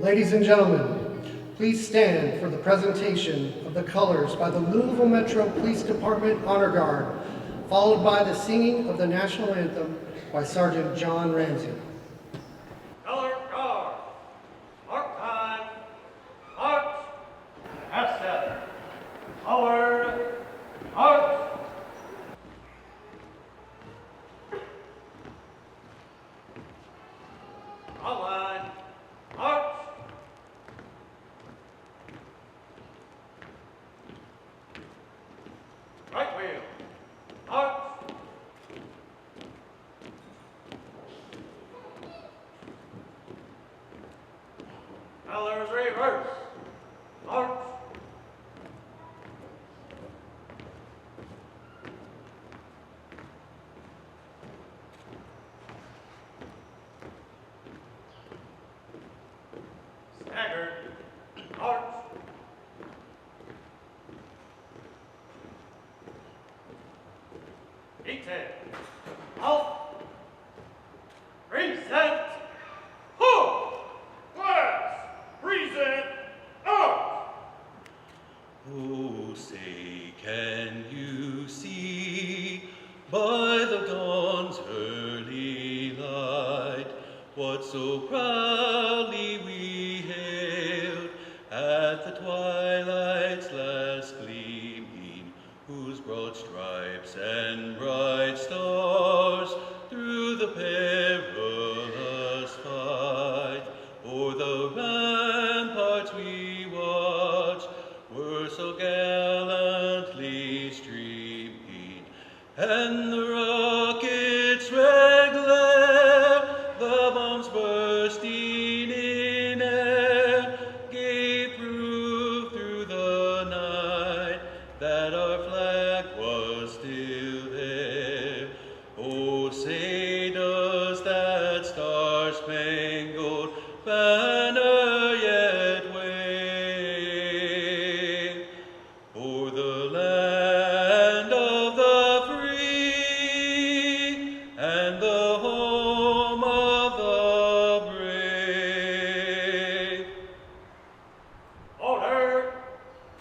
Ladies and gentlemen, please stand for the presentation of the colors by the Louisville Metro Police Department Honor Guard, followed by the singing of the national anthem by Sergeant John Ramsey. Color guard, mark time, march, half step, forward, march. Online, march. Right wheel, march. Colors reverse, march. Staggered, march. Detail, halt, reset, hold, class, present, out. Oh, say, can you see by the dawn's early light what so proudly we hailed at the twilight's last gleaming, whose broad stripes and bright stars through the perilous fight o'er the ramparts we watched were so gallantly streaming, and the rockets' red glare, the bombs bursting in air, gave proof through the night that our flag was still there. Oh, say does that star-spangled banner yet wave o'er the land of the free and the home of the brave? Order,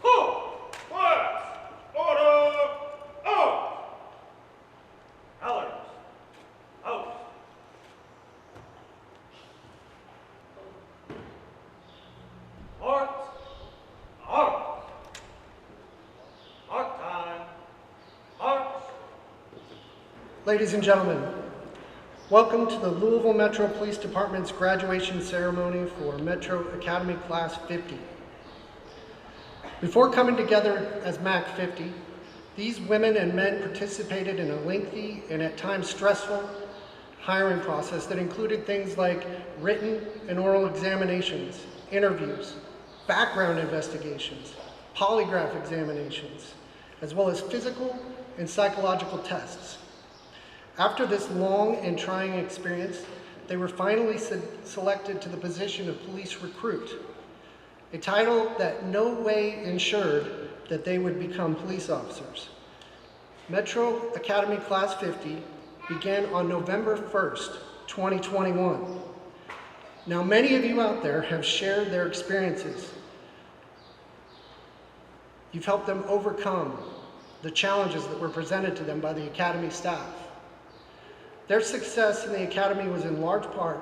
pull, class, order, out. Colors, out. March, march. Mark time, march. Ladies and gentlemen, welcome to the Louisville Metro Police Department's graduation ceremony for Metro Academy Class 50. Before coming together as MAC 50, these women and men participated in a lengthy and at times stressful hiring process that included things like written and oral examinations, interviews, background investigations, polygraph examinations, as well as physical and psychological tests. After this long and trying experience, they were finally selected to the position of police recruit, a title that no way ensured that they would become police officers. Metro Academy Class 50 began on November 1st, 2021. Now, many of you out there have shared their experiences. You've helped them overcome the challenges that were presented to them by the Academy staff. Their success in the Academy was in large part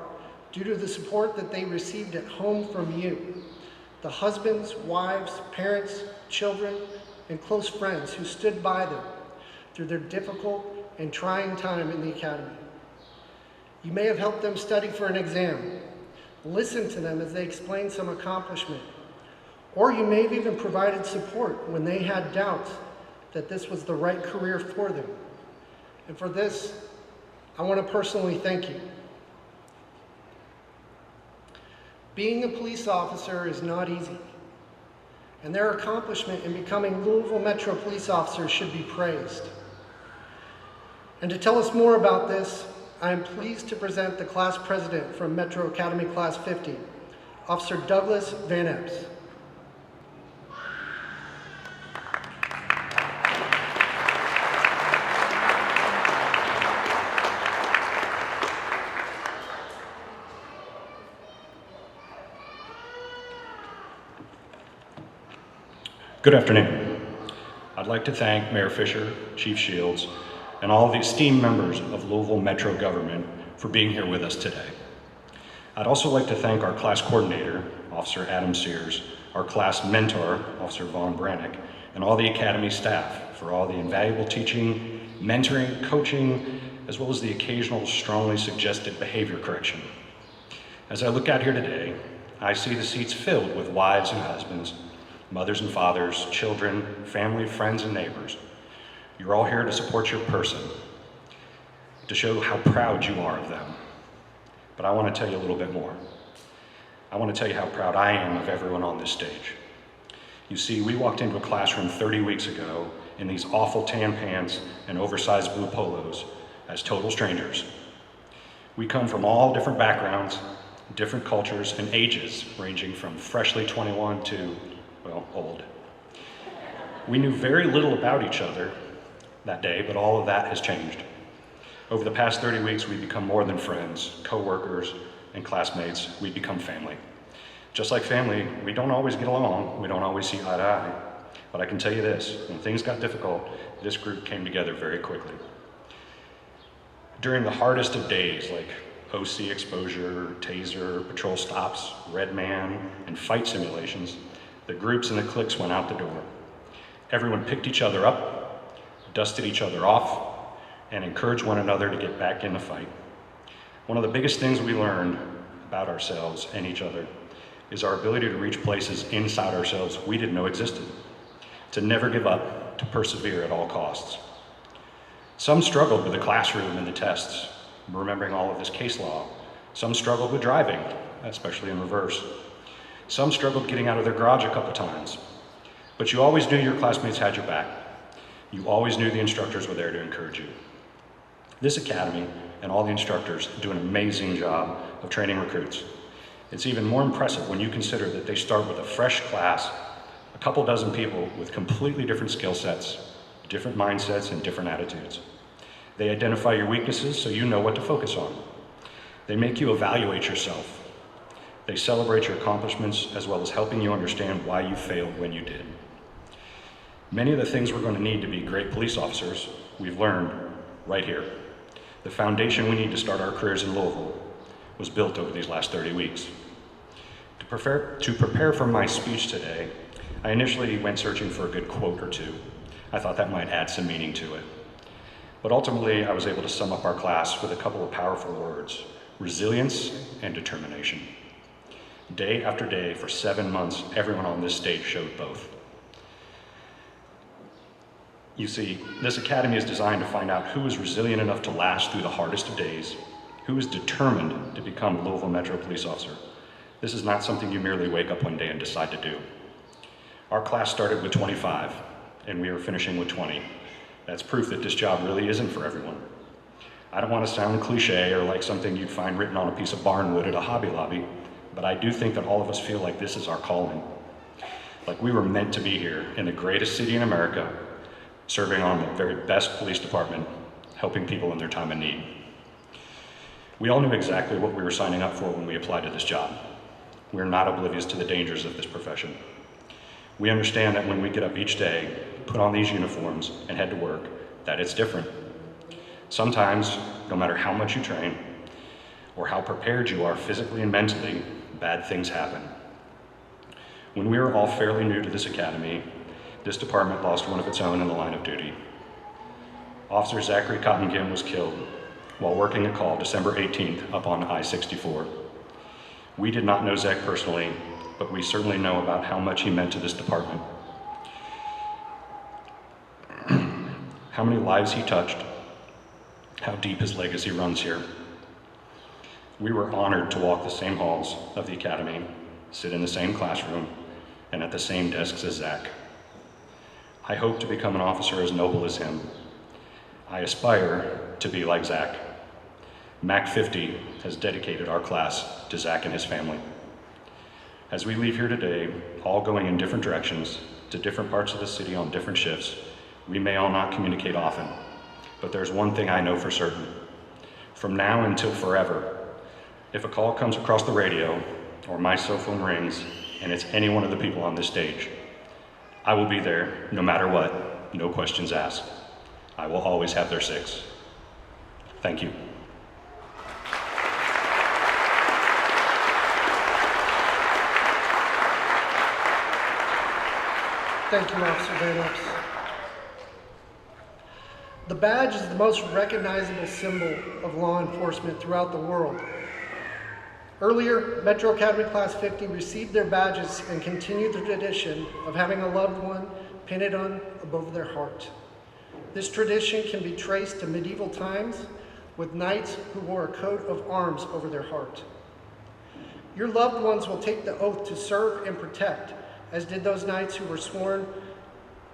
due to the support that they received at home from you, the husbands, wives, parents, children, and close friends who stood by them through their difficult and trying time in the Academy. You may have helped them study for an exam, listened to them as they explained some accomplishment, or you may have even provided support when they had doubts that this was the right career for them. And for this, I want to personally thank you. Being a police officer is not easy, and their accomplishment in becoming Louisville Metro police officers should be praised. And to tell us more about this, I am pleased to present the class president from Metro Academy Class 50, Officer Douglas Van Epps. Good afternoon. I'd like to thank Mayor Fischer, Chief Shields, and all the esteemed members of Louisville Metro government for being here with us today. I'd also like to thank our class coordinator, Officer Adam Sears, our class mentor, Officer Vaughn Brannick, and all the Academy staff for all the invaluable teaching, mentoring, coaching, as well as the occasional strongly suggested behavior correction. As I look out here today, I see the seats filled with wives and husbands, mothers and fathers, children, family, friends, and neighbors. You're all here to support your person, to show how proud you are of them. But I want to tell you a little bit more. I want to tell you how proud I am of everyone on this stage. You see, we walked into a classroom 30 weeks ago in these awful tan pants and oversized blue polos as total strangers. We come from all different backgrounds, different cultures, and ages, ranging from freshly 21 to, well, old. We knew very little about each other that day, but all of that has changed. Over the past 30 weeks, we've become more than friends, co-workers, and classmates. We've become family. Just like family, we don't always get along, we don't always see eye to eye. But I can tell you this, when things got difficult, this group came together very quickly. During the hardest of days, like OC exposure, taser, patrol stops, red man, and fight simulations, the groups and the cliques went out the door. Everyone picked each other up, dusted each other off, and encouraged one another to get back in the fight. One of the biggest things we learned about ourselves and each other is our ability to reach places inside ourselves we didn't know existed, to never give up, to persevere at all costs. Some struggled with the classroom and the tests, remembering all of this case law. Some struggled with driving, especially in reverse. Some struggled getting out of their garage a couple times. But you always knew your classmates had your back. You always knew the instructors were there to encourage you. This academy and all the instructors do an amazing job of training recruits. It's even more impressive when you consider that they start with a fresh class, a couple dozen people with completely different skill sets, different mindsets, and different attitudes. They identify your weaknesses so you know what to focus on. They make you evaluate yourself. They celebrate your accomplishments as well as helping you understand why you failed when you did. Many of the things we're going to need to be great police officers, we've learned right here. The foundation we need to start our careers in Louisville was built over these last 30 weeks. To prepare for my speech today, I initially went searching for a good quote or two. I thought that might add some meaning to it. But ultimately, I was able to sum up our class with a couple of powerful words: resilience and determination. Day after day, for 7 months, everyone on this stage showed both. You see, this academy is designed to find out who is resilient enough to last through the hardest of days, who is determined to become a Louisville Metro police officer. This is not something you merely wake up one day and decide to do. Our class started with 25, and we are finishing with 20. That's proof that this job really isn't for everyone. I don't want to sound cliche or like something you'd find written on a piece of barnwood at a Hobby Lobby, but I do think that all of us feel like this is our calling. Like we were meant to be here in the greatest city in America, serving on the very best police department, helping people in their time of need. We all knew exactly what we were signing up for when we applied to this job. We're not oblivious to the dangers of this profession. We understand that when we get up each day, put on these uniforms, and head to work, that it's different. Sometimes, no matter how much you train, or how prepared you are physically and mentally, bad things happen. When we were all fairly new to this academy, this department lost one of its own in the line of duty. Officer Zachary Cottengim was killed while working a call December 18th up on I-64. We did not know Zach personally, but we certainly know about how much he meant to this department. How many lives he touched, how deep his legacy runs here. We were honored to walk the same halls of the academy, sit in the same classroom, and at the same desks as Zach. I hope to become an officer as noble as him. I aspire to be like Zach. MAC 50 has dedicated our class to Zach and his family. As we leave here today, all going in different directions, to different parts of the city on different shifts, we may all not communicate often, but there's one thing I know for certain. From now until forever, if a call comes across the radio or my cell phone rings and it's any one of the people on this stage, I will be there no matter what, no questions asked. I will always have their six. Thank you. Thank you, Officer Van Ups. The badge is the most recognizable symbol of law enforcement throughout the world. Earlier, Metro Academy Class 50 received their badges and continued the tradition of having a loved one painted on above their heart. This tradition can be traced to medieval times with knights who wore a coat of arms over their heart. Your loved ones will take the oath to serve and protect, as did those knights who were sworn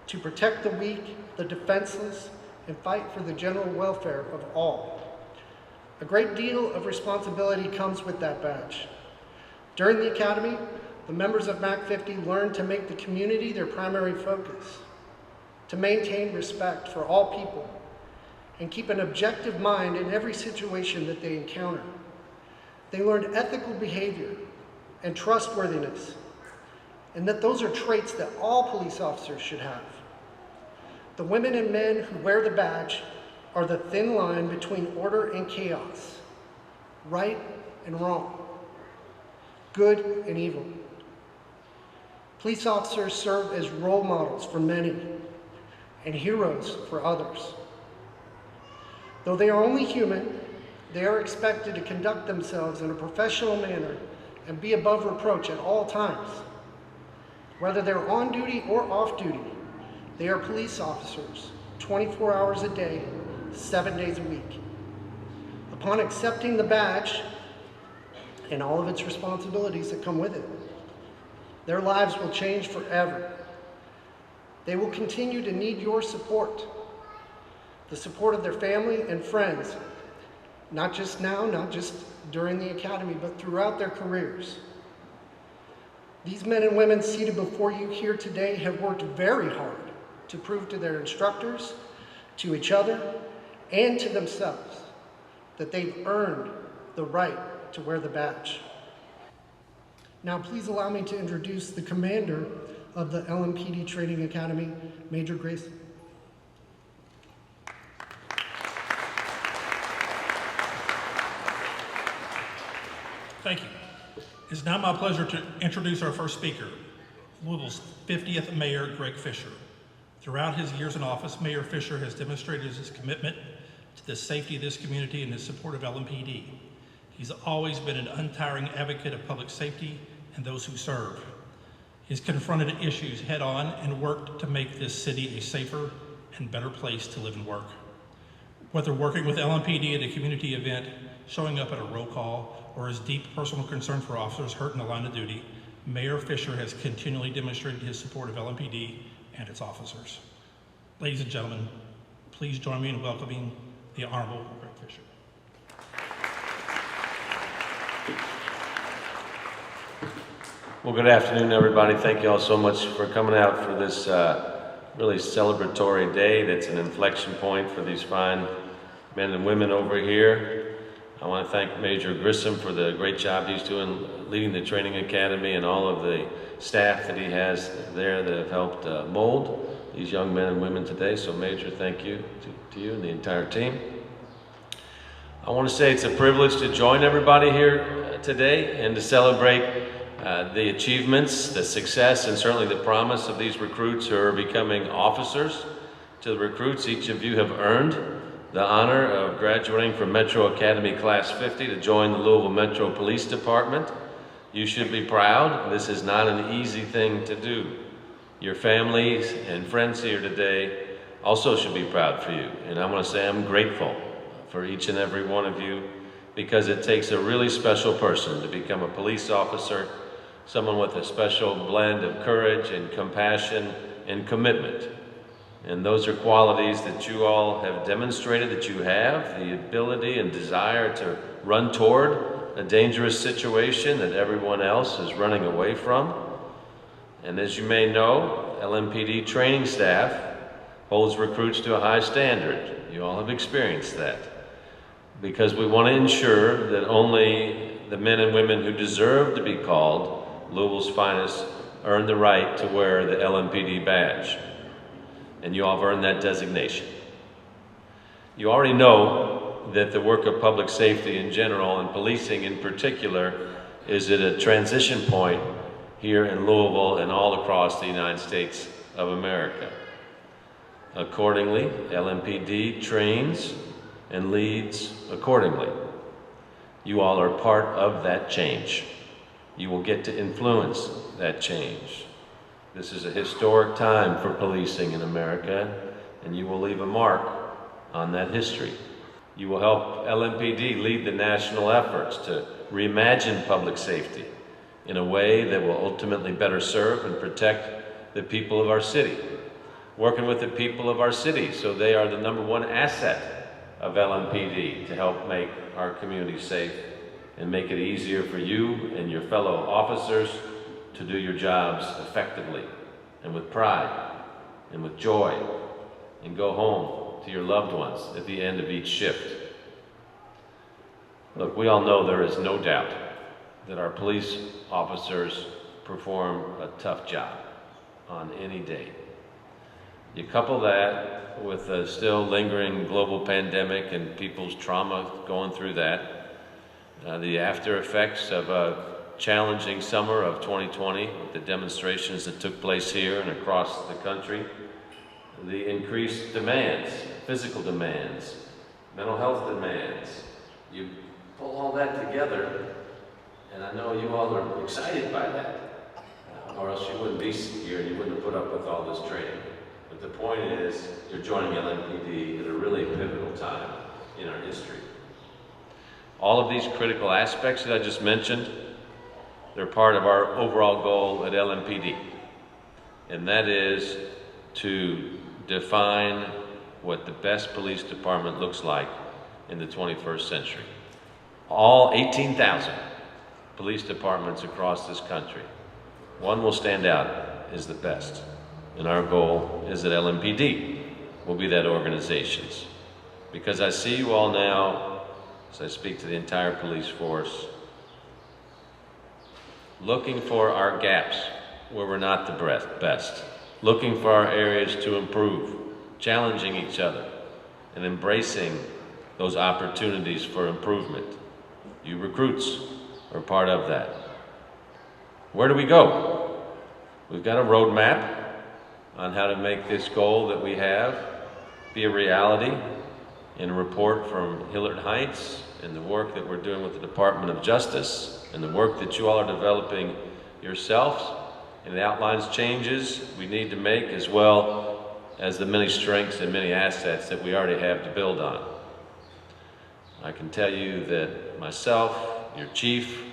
to protect the weak, the defenseless, and fight for the general welfare of all. A great deal of responsibility comes with that badge. During the academy, the members of MAC 50 learned to make the community their primary focus, to maintain respect for all people, and keep an objective mind in every situation that they encounter. They learned ethical behavior and trustworthiness, and that those are traits that all police officers should have. The women and men who wear the badge are the thin line between order and chaos, right and wrong, good and evil. Police officers serve as role models for many and heroes for others. Though they are only human, they are expected to conduct themselves in a professional manner and be above reproach at all times. Whether they're on duty or off duty, they are police officers 24 hours a day, 7 days a week. Upon accepting the badge and all of its responsibilities that come with it, their lives will change forever. They will continue to need your support, the support of their family and friends, not just now, not just during the academy, but throughout their careers. These men and women seated before you here today have worked very hard to prove to their instructors, to each other, and to themselves that they've earned the right to wear the badge. Now, please allow me to introduce the commander of the LMPD Training Academy, Major Grace. Thank you. It's now my pleasure to introduce our first speaker, Louisville's 50th Mayor, Greg Fischer. Throughout his years in office, Mayor Fischer has demonstrated his commitment to the safety of this community and his support of LMPD. He's always been an untiring advocate of public safety and those who serve. He's confronted issues head on and worked to make this city a safer and better place to live and work. Whether working with LMPD at a community event, showing up at a roll call, or his deep personal concern for officers hurt in the line of duty, Mayor Fischer has continually demonstrated his support of LMPD and its officers. Ladies and gentlemen, please join me in welcoming the Honorable Greg Fischer. Well, good afternoon, everybody. Thank you all so much for coming out for this really celebratory day that's an inflection point for these fine men and women over here. I want to thank Major Grissom for the great job he's doing leading the training academy and all of the staff that he has there that have helped mold these young men and women today. So Major, thank you to you and the entire team. I want to say it's a privilege to join everybody here today and to celebrate the achievements, the success, and certainly the promise of these recruits who are becoming officers. To the recruits, each of you have earned the honor of graduating from Metro Academy Class 50 to join the Louisville Metro Police Department. You should be proud. This is not an easy thing to do. Your families and friends here today also should be proud for you. And I want to say I'm grateful for each and every one of you, because it takes a really special person to become a police officer, someone with a special blend of courage and compassion and commitment. And those are qualities that you all have demonstrated that you have, the ability and desire to run toward a dangerous situation that everyone else is running away from. And as you may know, LMPD training staff holds recruits to a high standard. You all have experienced that. Because we want to ensure that only the men and women who deserve to be called Louisville's finest earned the right to wear the LMPD badge, and you all have earned that designation. You already know that the work of public safety in general and policing in particular is at a transition point here in Louisville and all across the United States of America. Accordingly, LMPD trains and leads accordingly. You all are part of that change. You will get to influence that change. This is a historic time for policing in America, and you will leave a mark on that history. You will help LMPD lead the national efforts to reimagine public safety in a way that will ultimately better serve and protect the people of our city. Working with the people of our city so they are the #1 asset of LMPD to help make our community safe and make it easier for you and your fellow officers to do your jobs effectively and with pride and with joy, and go home to your loved ones at the end of each shift. Look, we all know there is no doubt that our police officers perform a tough job on any day. You couple that with a still lingering global pandemic and people's trauma going through that, the after effects of a challenging summer of 2020 with the demonstrations that took place here and across the country, the increased demands, physical demands, mental health demands. You pull all that together, and I know you all are excited by that, or else you wouldn't be here and you wouldn't have put up with all this training. But the point is, you're joining LMPD at a really pivotal time in our history. All of these critical aspects that I just mentioned, they're part of our overall goal at LMPD, and that is to define what the best police department looks like in the 21st century. All 18,000 police departments across this country, one will stand out as the best. And our goal is that LMPD will be that organization's. Because I see you all now, as I speak to the entire police force, looking for our gaps where we're not the best, looking for our areas to improve, challenging each other, and embracing those opportunities for improvement. You recruits are part of that. Where do we go? We've got a roadmap on how to make this goal that we have be a reality in a report from Hillard Heights and the work that we're doing with the Department of Justice and the work that you all are developing yourselves, and it outlines changes we need to make as well as the many strengths and many assets that we already have to build on. I can tell you that myself, your chief,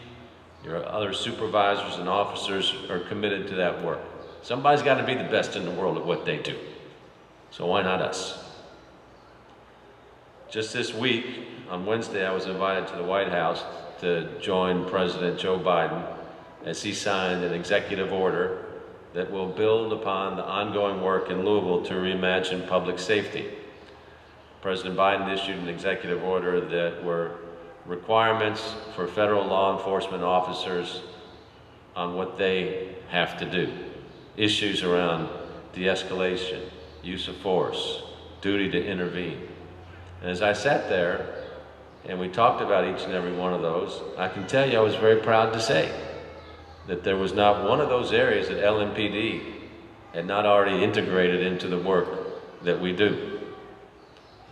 your other supervisors and officers are committed to that work. Somebody's got to be the best in the world at what they do. So why not us? Just this week, on Wednesday, I was invited to the White House to join President Joe Biden as he signed an executive order that will build upon the ongoing work in Louisville to reimagine public safety. President Biden issued an executive order that were requirements for federal law enforcement officers on what they have to do. Issues around de-escalation, use of force, duty to intervene. And as I sat there and we talked about each and every one of those, I can tell you I was very proud to say that there was not one of those areas that LMPD had not already integrated into the work that we do.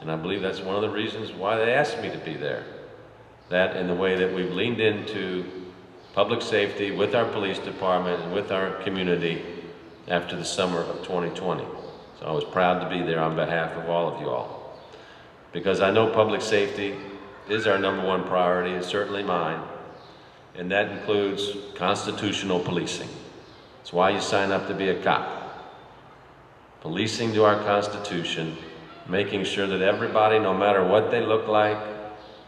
And I believe that's one of the reasons why they asked me to be there. That and the way that we've leaned into public safety with our police department and with our community after the summer of 2020. So I was proud to be there on behalf of all of you all. Because I know public safety is our #1 priority, it's certainly mine, and that includes constitutional policing. It's why you sign up to be a cop. Policing to our Constitution, making sure that everybody, no matter what they look like,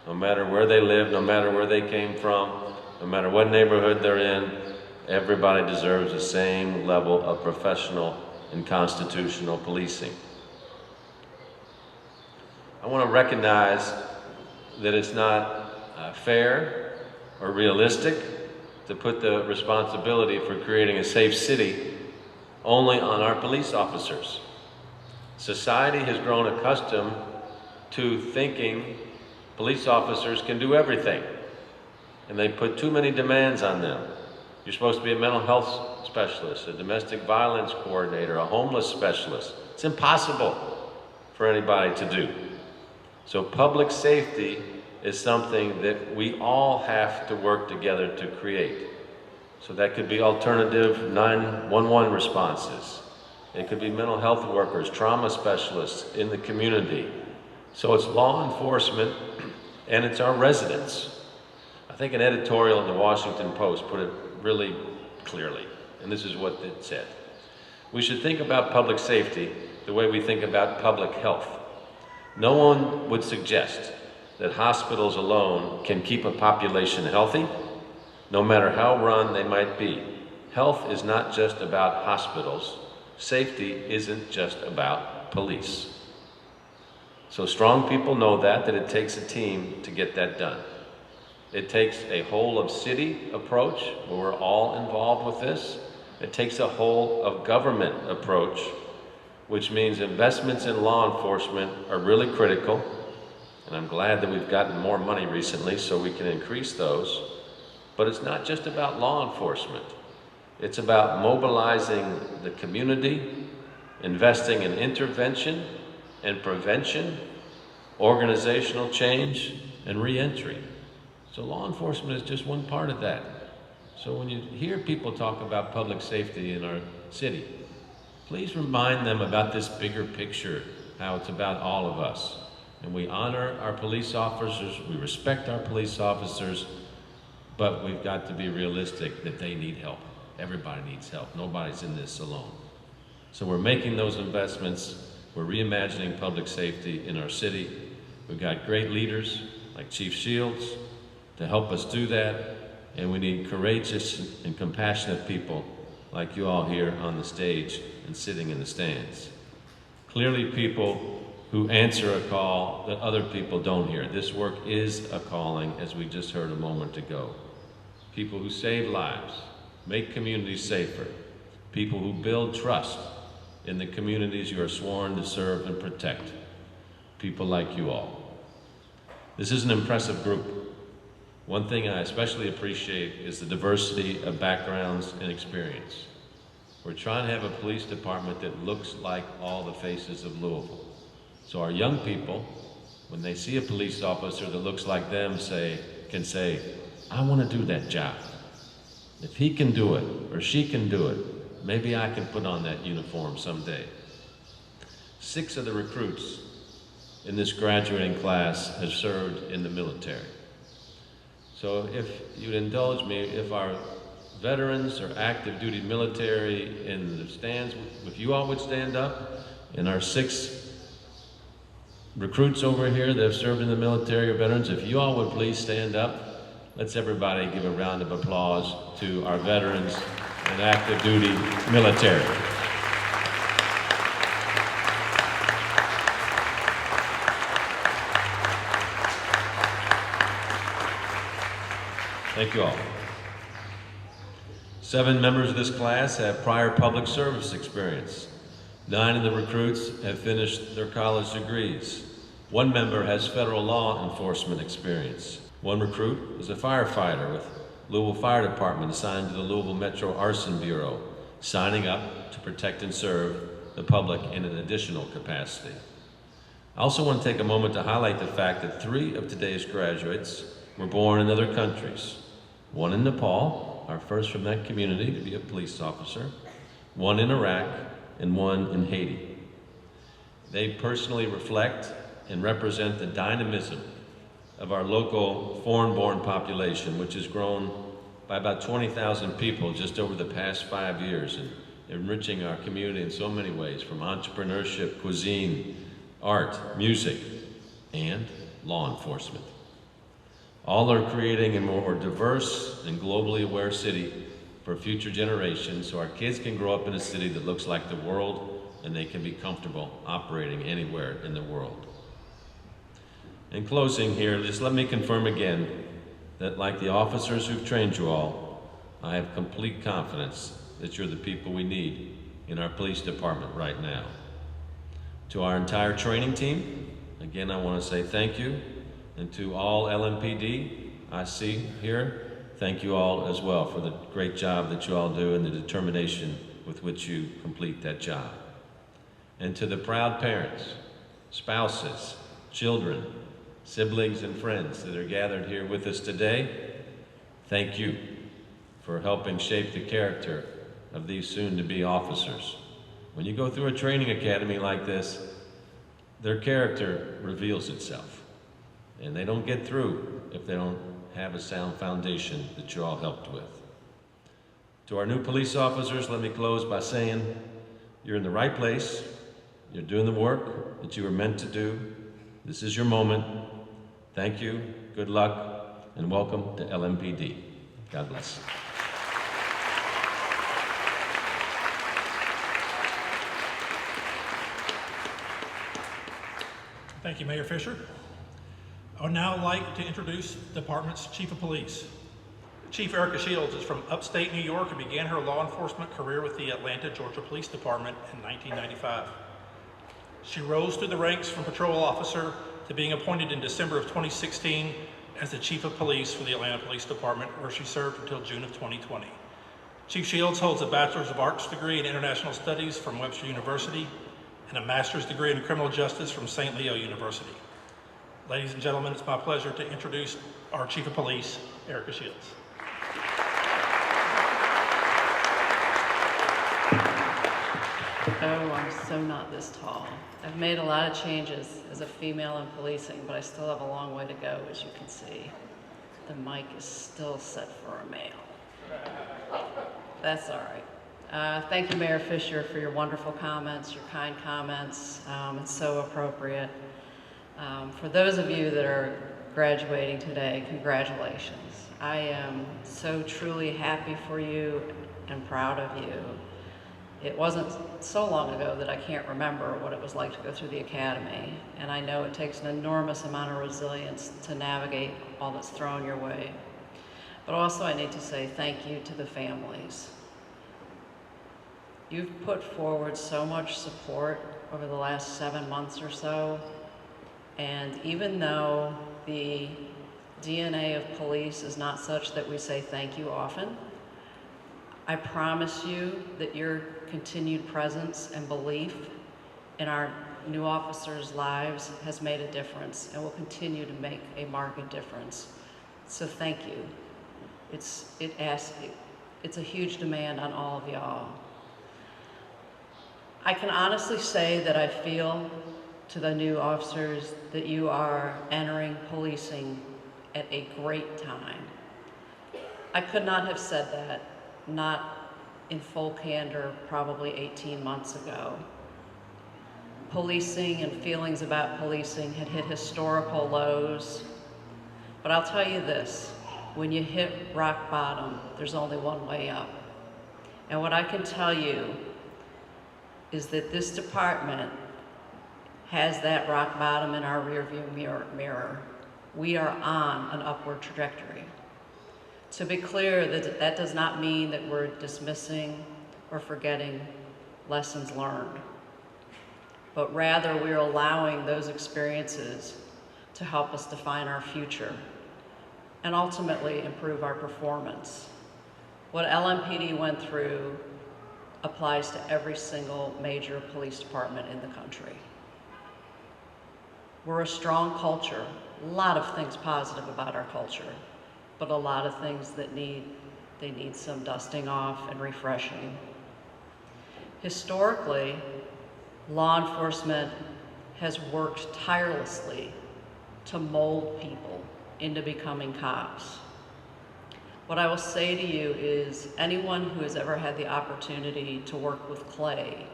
no matter where they live, no matter where they came from, no matter what neighborhood they're in, everybody deserves the same level of professional and constitutional policing. I want to recognize that it's not fair or realistic to put the responsibility for creating a safe city only on our police officers. Society has grown accustomed to thinking police officers can do everything, and they put too many demands on them. You're supposed to be a mental health specialist, a domestic violence coordinator, a homeless specialist. It's impossible for anybody to do. So public safety is something that we all have to work together to create. So that could be alternative 911 responses. It could be mental health workers, trauma specialists in the community. So it's law enforcement and it's our residents. I think an editorial in the Washington Post put it really clearly, and this is what it said. We should think about public safety the way we think about public health. No one would suggest that hospitals alone can keep a population healthy, no matter how run they might be. Health is not just about hospitals. Safety isn't just about police. So strong people know that it takes a team to get that done. It takes a whole of city approach where we're all involved with this. It takes a whole of government approach, which means investments in law enforcement are really critical. And I'm glad that we've gotten more money recently so we can increase those. But it's not just about law enforcement. It's about mobilizing the community, investing in intervention and prevention, organizational change, and reentry. So law enforcement is just one part of that. So when you hear people talk about public safety in our city, please remind them about this bigger picture, how it's about all of us. And we honor our police officers, we respect our police officers, but we've got to be realistic that they need help. Everybody needs help. Nobody's in this alone. So we're making those investments. We're reimagining public safety in our city. We've got great leaders like Chief Shields to help us do that. And we need courageous and compassionate people like you all here on the stage and sitting in the stands. Clearly people who answer a call that other people don't hear. This work is a calling, as we just heard a moment ago. People who save lives, make communities safer, people who build trust in the communities you are sworn to serve and protect, people like you all. This is an impressive group. One thing I especially appreciate is the diversity of backgrounds and experience. We're trying to have a police department that looks like all the faces of Louisville. So our young people, when they see a police officer that looks like them, can say, I want to do that job. If he can do it, or she can do it, maybe I can put on that uniform someday. 6 of the recruits in this graduating class have served in the military. So if you'd indulge me, if our veterans or active duty military in the stands, if you all would stand up, and our 6 recruits over here that have served in the military or veterans, if you all would please stand up, let's everybody give a round of applause to our veterans and active duty military. Thank you all. 7 members of this class have prior public service experience. 9 of the recruits have finished their college degrees. 1 member has federal law enforcement experience. 1 recruit is a firefighter with Louisville Fire Department assigned to the Louisville Metro Arson Bureau, signing up to protect and serve the public in an additional capacity. I also want to take a moment to highlight the fact that 3 of today's graduates were born in other countries. 1 in Nepal, our first from that community to be a police officer, 1 in Iraq, and 1 in Haiti. They personally reflect and represent the dynamism of our local foreign-born population, which has grown by about 20,000 people just over the past 5 years, and enriching our community in so many ways, from entrepreneurship, cuisine, art, music, and law enforcement. All are creating a more diverse and globally aware city for future generations, so our kids can grow up in a city that looks like the world and they can be comfortable operating anywhere in the world. In closing here, just let me confirm again that like the officers who've trained you all, I have complete confidence that you're the people we need in our police department right now. To our entire training team, again, I want to say thank you. And to all LMPD I see here, thank you all as well for the great job that you all do and the determination with which you complete that job. And to the proud parents, spouses, children, siblings, and friends that are gathered here with us today, thank you for helping shape the character of these soon-to-be officers. When you go through a training academy like this, their character reveals itself. And they don't get through if they don't have a sound foundation that you all helped with. To our new police officers, let me close by saying, you're in the right place. You're doing the work that you were meant to do. This is your moment. Thank you, good luck, and welcome to LMPD. God bless. Thank you, Mayor Fischer. I would now like to introduce the department's Chief of Police. Chief Erica Shields is from upstate New York and began her law enforcement career with the Atlanta, Georgia Police Department in 1995. She rose through the ranks from patrol officer to being appointed in December of 2016 as the Chief of Police for the Atlanta Police Department, where she served until June of 2020. Chief Shields holds a Bachelor's of Arts degree in International Studies from Webster University and a Master's degree in Criminal Justice from St. Leo University. Ladies and gentlemen, it's my pleasure to introduce our Chief of Police, Erica Shields. Oh, I'm so not this tall. I've made a lot of changes as a female in policing, but I still have a long way to go, as you can see. The mic is still set for a male. That's all right. Thank you, Mayor Fischer, for your wonderful comments, your kind comments. It's so appropriate. For those of you that are graduating today, congratulations. I am so truly happy for you and proud of you. It wasn't so long ago that I can't remember what it was like to go through the academy, and I know it takes an enormous amount of resilience to navigate all that's thrown your way. But also I need to say thank you to the families. You've put forward so much support over the last 7 months or so, and even though the DNA of police is not such that we say thank you often, I promise you that your continued presence and belief in our new officers' lives has made a difference and will continue to make a marked difference. So thank you. It's a huge demand on all of y'all. I can honestly say that I feel to the new officers that you are entering policing at a great time. I could not have said that, not in full candor, probably 18 months ago. Policing and feelings about policing had hit historical lows, but I'll tell you this, when you hit rock bottom, there's only one way up. And what I can tell you is that this department has that rock bottom in our rearview mirror. We are on an upward trajectory. To be clear, that does not mean that we're dismissing or forgetting lessons learned, but rather we're allowing those experiences to help us define our future and ultimately improve our performance. What LMPD went through applies to every single major police department in the country. We're a strong culture, a lot of things positive about our culture, but a lot of things that need some dusting off and refreshing. Historically, law enforcement has worked tirelessly to mold people into becoming cops. What I will say to you is anyone who has ever had the opportunity to work with clay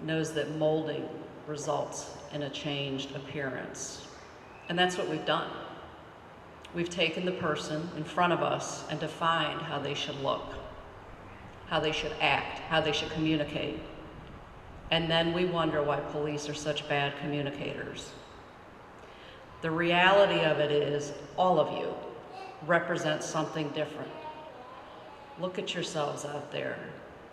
knows that molding results in a changed appearance. And that's what we've done. We've taken the person in front of us and defined how they should look, how they should act, how they should communicate. And then we wonder why police are such bad communicators. The reality of it is all of you represent something different. Look at yourselves out there.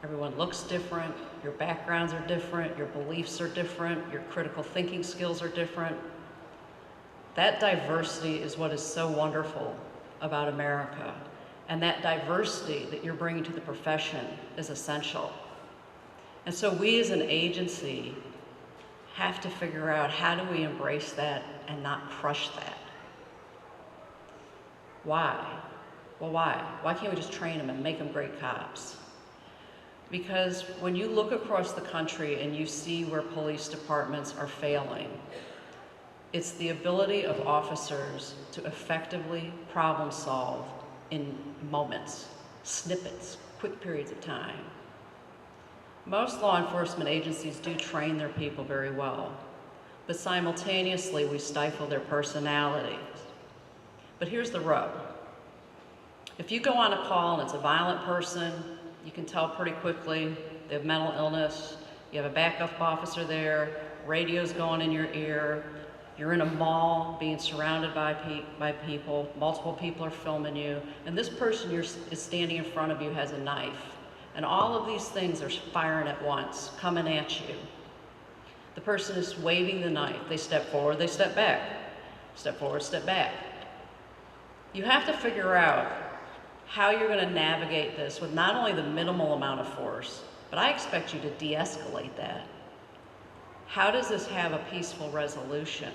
Everyone looks different, your backgrounds are different, your beliefs are different, your critical thinking skills are different. That diversity is what is so wonderful about America. And that diversity that you're bringing to the profession is essential. And so we as an agency have to figure out, how do we embrace that and not crush that? Why? Well, why? Why can't we just train them and make them great cops? Because when you look across the country and you see where police departments are failing, it's the ability of officers to effectively problem solve in moments, snippets, quick periods of time. Most law enforcement agencies do train their people very well, but simultaneously we stifle their personalities. But here's the rub. If you go on a call and it's a violent person, you can tell pretty quickly they have mental illness, you have a backup officer there, radio's going in your ear, you're in a mall being surrounded by people, multiple people are filming you, and this person is standing in front of you has a knife. And all of these things are firing at once, coming at you. The person is waving the knife. They step forward, they step back. Step forward, step back. You have to figure out how you're going to navigate this with not only the minimal amount of force, but I expect you to de-escalate that. How does this have a peaceful resolution?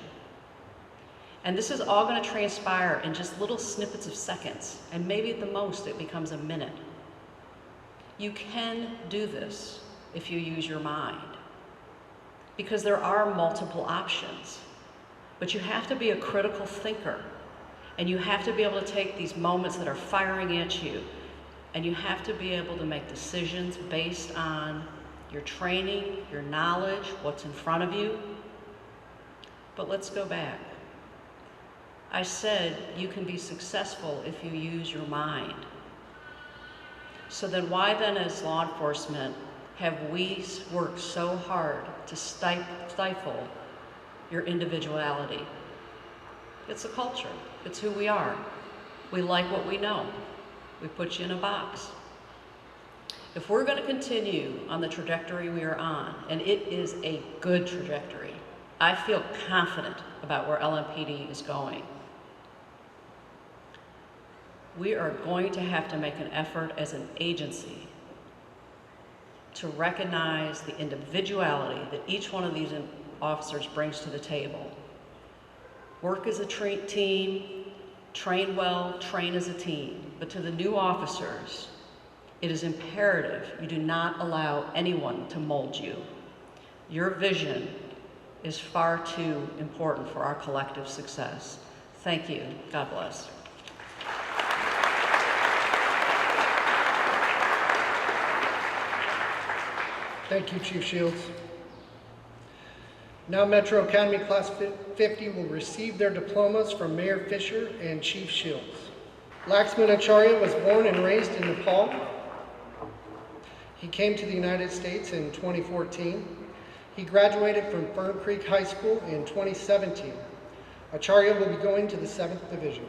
And this is all going to transpire in just little snippets of seconds, and maybe at the most it becomes a minute. You can do this if you use your mind, because there are multiple options, but you have to be a critical thinker. And you have to be able to take these moments that are firing at you, and you have to be able to make decisions based on your training, your knowledge, what's in front of you. But let's go back. I said you can be successful if you use your mind. So then why then, as law enforcement, have we worked so hard to stifle your individuality? It's a culture. It's who we are. We like what we know. We put you in a box. If we're going to continue on the trajectory we are on, and it is a good trajectory, I feel confident about where LMPD is going. We are going to have to make an effort as an agency to recognize the individuality that each one of these officers brings to the table. Work as a team, train well, train as a team. But to the new officers, it is imperative you do not allow anyone to mold you. Your vision is far too important for our collective success. Thank you. God bless. Thank you, Chief Shields. Now Metro Academy Class 50 will receive their diplomas from Mayor Fischer and Chief Shields. Laxman Acharya was born and raised in Nepal. He came to the United States in 2014. He graduated from Fern Creek High School in 2017. Acharya will be going to the 7th Division.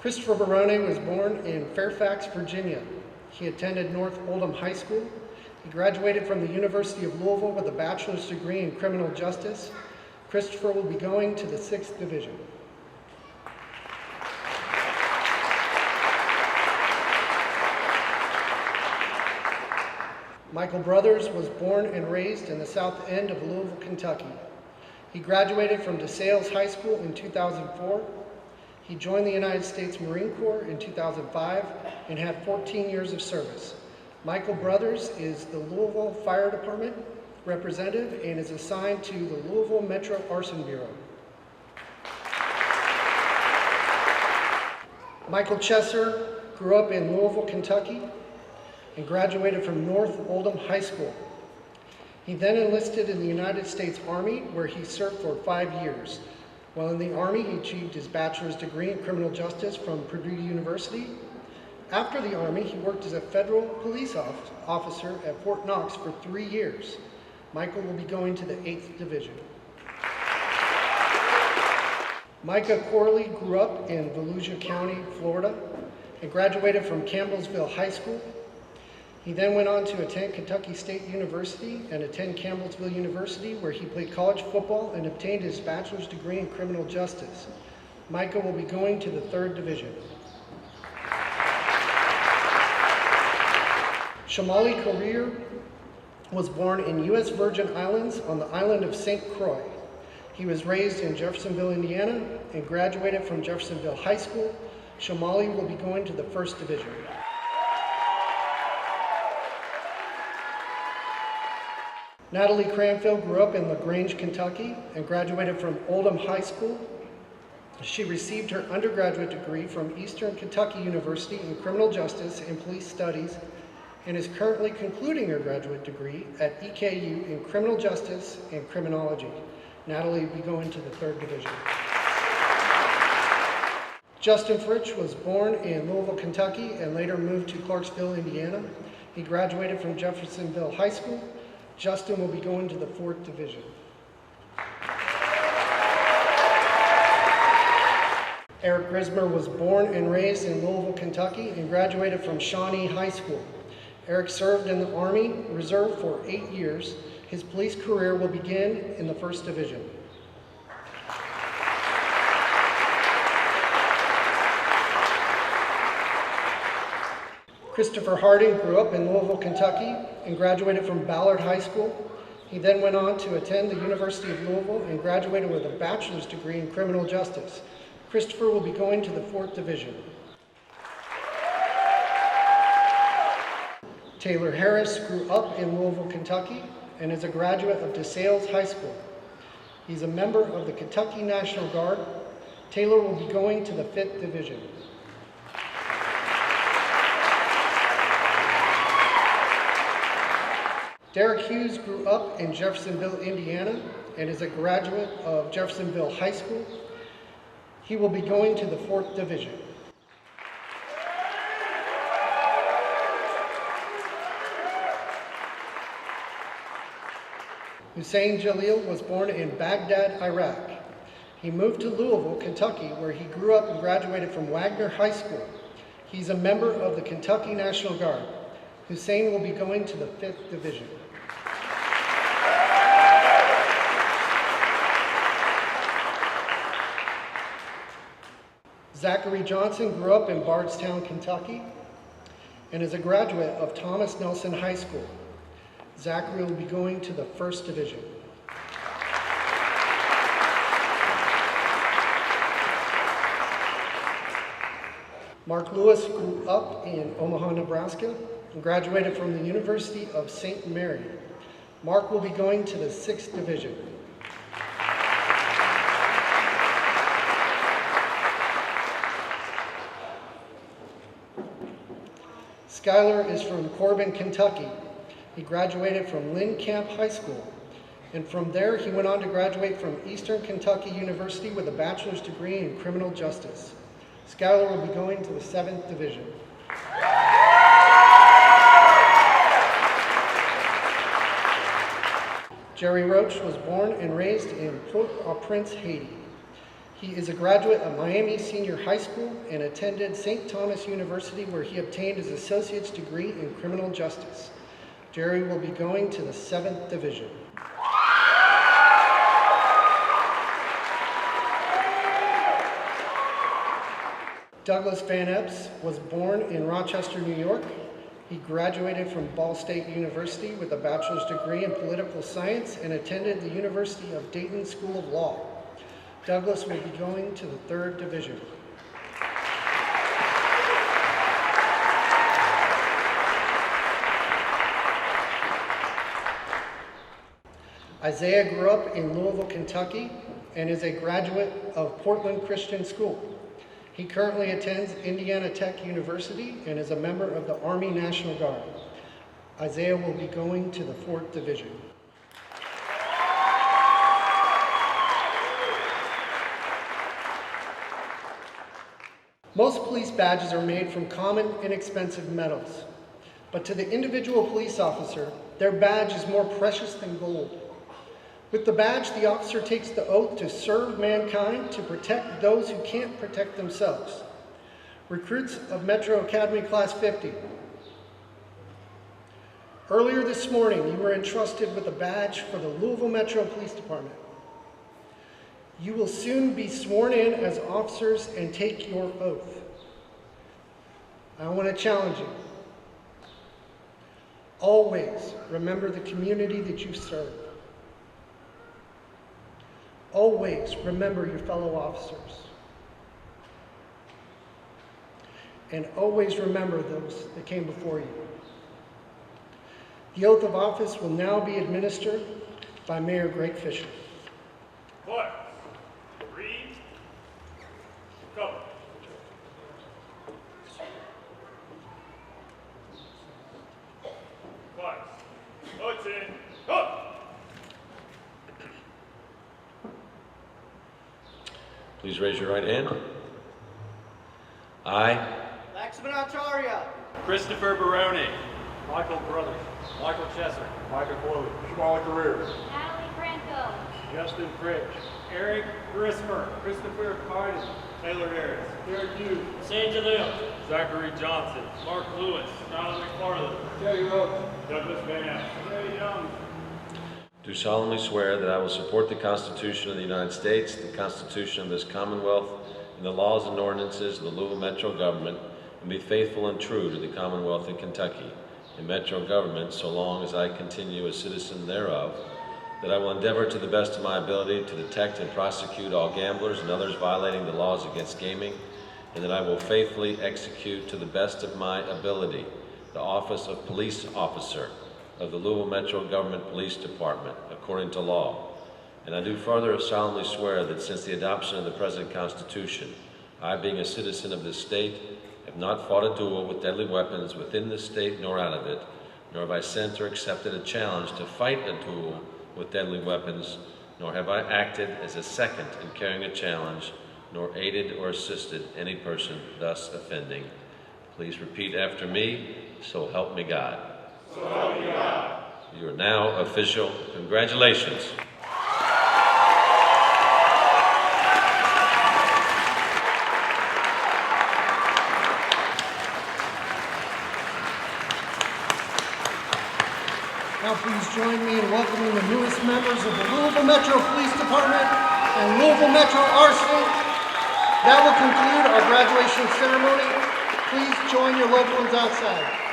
Christopher Barone was born in Fairfax, Virginia. He attended North Oldham High School. He graduated from the University of Louisville with a bachelor's degree in criminal justice. Christopher will be going to the 6th Division. Michael Brothers was born and raised in the south end of Louisville, Kentucky. He graduated from DeSales High School in 2004. He joined the United States Marine Corps in 2005 and had 14 years of service. Michael Brothers is the Louisville Fire Department representative and is assigned to the Louisville Metro Arson Bureau. Michael Chesser grew up in Louisville, Kentucky and graduated from North Oldham High School. He then enlisted in the United States Army, where he served for 5 years. While in the Army, he achieved his bachelor's degree in criminal justice from Purdue University. After the Army, he worked as a federal police officer at Fort Knox for 3 years. Michael will be going to the 8th Division. Micah Corley grew up in Volusia County, Florida, and graduated from Campbellsville High School. He then went on to attend Kentucky State University and attend Campbellsville University, where he played college football and obtained his bachelor's degree in criminal justice. Micah will be going to the 3rd Division. Shamali Korir was born in U.S. Virgin Islands on the island of St. Croix. He was raised in Jeffersonville, Indiana, and graduated from Jeffersonville High School. Shamali will be going to the 1st Division. Natalie Cranfield grew up in LaGrange, Kentucky, and graduated from Oldham High School. She received her undergraduate degree from Eastern Kentucky University in Criminal Justice and Police Studies, and is currently concluding her graduate degree at EKU in Criminal Justice and Criminology. Natalie will be going to the 3rd Division. Justin Fritsch was born in Louisville, Kentucky, and later moved to Clarksville, Indiana. He graduated from Jeffersonville High School. Justin will be going to the 4th Division. Eric Grismer was born and raised in Louisville, Kentucky, and graduated from Shawnee High School. Eric served in the Army Reserve for 8 years. His police career will begin in the 1st Division. Christopher Harding grew up in Louisville, Kentucky, and graduated from Ballard High School. He then went on to attend the University of Louisville and graduated with a bachelor's degree in criminal justice. Christopher will be going to the 4th Division. Taylor Harris grew up in Louisville, Kentucky, and is a graduate of DeSales High School. He's a member of the Kentucky National Guard. Taylor will be going to the 5th Division. Derek Hughes grew up in Jeffersonville, Indiana, and is a graduate of Jeffersonville High School. He will be going to the 4th Division. Hussein Jalil was born in Baghdad, Iraq. He moved to Louisville, Kentucky, where he grew up and graduated from Wagner High School. He's a member of the Kentucky National Guard. Hussein will be going to the 5th Division. Zachary Johnson grew up in Bardstown, Kentucky, and is a graduate of Thomas Nelson High School. Zachary will be going to the 1st Division. Mark Lewis grew up in Omaha, Nebraska, and graduated from the University of St. Mary. Mark will be going to the 6th Division. Skylar is from Corbin, Kentucky. He graduated from Lynn Camp High School, and from there he went on to graduate from Eastern Kentucky University with a bachelor's degree in criminal justice. Skylar will be going to the 7th Division. Jerry Roach was born and raised in Port-au-Prince, Haiti. He is a graduate of Miami Senior High School and attended St. Thomas University, where he obtained his associate's degree in criminal justice. Jerry will be going to the 7th Division. Douglas Van Epps was born in Rochester, New York. He graduated from Ball State University with a bachelor's degree in political science and attended the University of Dayton School of Law. Douglas will be going to the 3rd Division. Isaiah grew up in Louisville, Kentucky, and is a graduate of Portland Christian School. He currently attends Indiana Tech University and is a member of the Army National Guard. Isaiah will be going to the 4th Division. Most police badges are made from common, inexpensive metals. But to the individual police officer, their badge is more precious than gold. With the badge, the officer takes the oath to serve mankind, to protect those who can't protect themselves. Recruits of Metro Academy Class 50. Earlier this morning, you were entrusted with a badge for the Louisville Metro Police Department. You will soon be sworn in as officers and take your oath. I want to challenge you. Always remember the community that you serve. Always remember your fellow officers. And always remember those that came before you. The oath of office will now be administered by Mayor Greg Fischer. Quiet. Read. Cover. Quiet. Votes in. Up. Please raise your right hand. I, Laxman Acharya. Christopher Barone. Michael Brothers. Michael Chesser. Michael Chloe. Shimali Career. Natalie Franco. Justin Fritsch. Eric Grismer. Christopher Carden. Taylor Harris. Derek Hughes. Sandra Leo. Zachary Johnson. Mark Lewis. Donald McFarland. Jerry Rhodes. Douglas Van Ass. Jerry Young. do solemnly swear that I will support the Constitution of the United States, the Constitution of this Commonwealth, and the laws and ordinances of the Louisville Metro Government, and be faithful and true to the Commonwealth of Kentucky and Metro Government so long as I continue a citizen thereof, that I will endeavor to the best of my ability to detect and prosecute all gamblers and others violating the laws against gaming, and that I will faithfully execute to the best of my ability the office of police officer of the Louisville Metro Government Police Department according to law. And I do further solemnly swear that since the adoption of the present Constitution, I, being a citizen of this state, have not fought a duel with deadly weapons within this state nor out of it, nor have I sent or accepted a challenge to fight a duel with deadly weapons, nor have I acted as a second in carrying a challenge, nor aided or assisted any person thus offending. Please repeat after me. So help me God. So help me God. You are now official. Congratulations. Now please join me in welcoming the newest members of the Louisville Metro Police Department and Louisville Metro Arsenal. That will conclude our graduation ceremony. Please join your loved ones outside.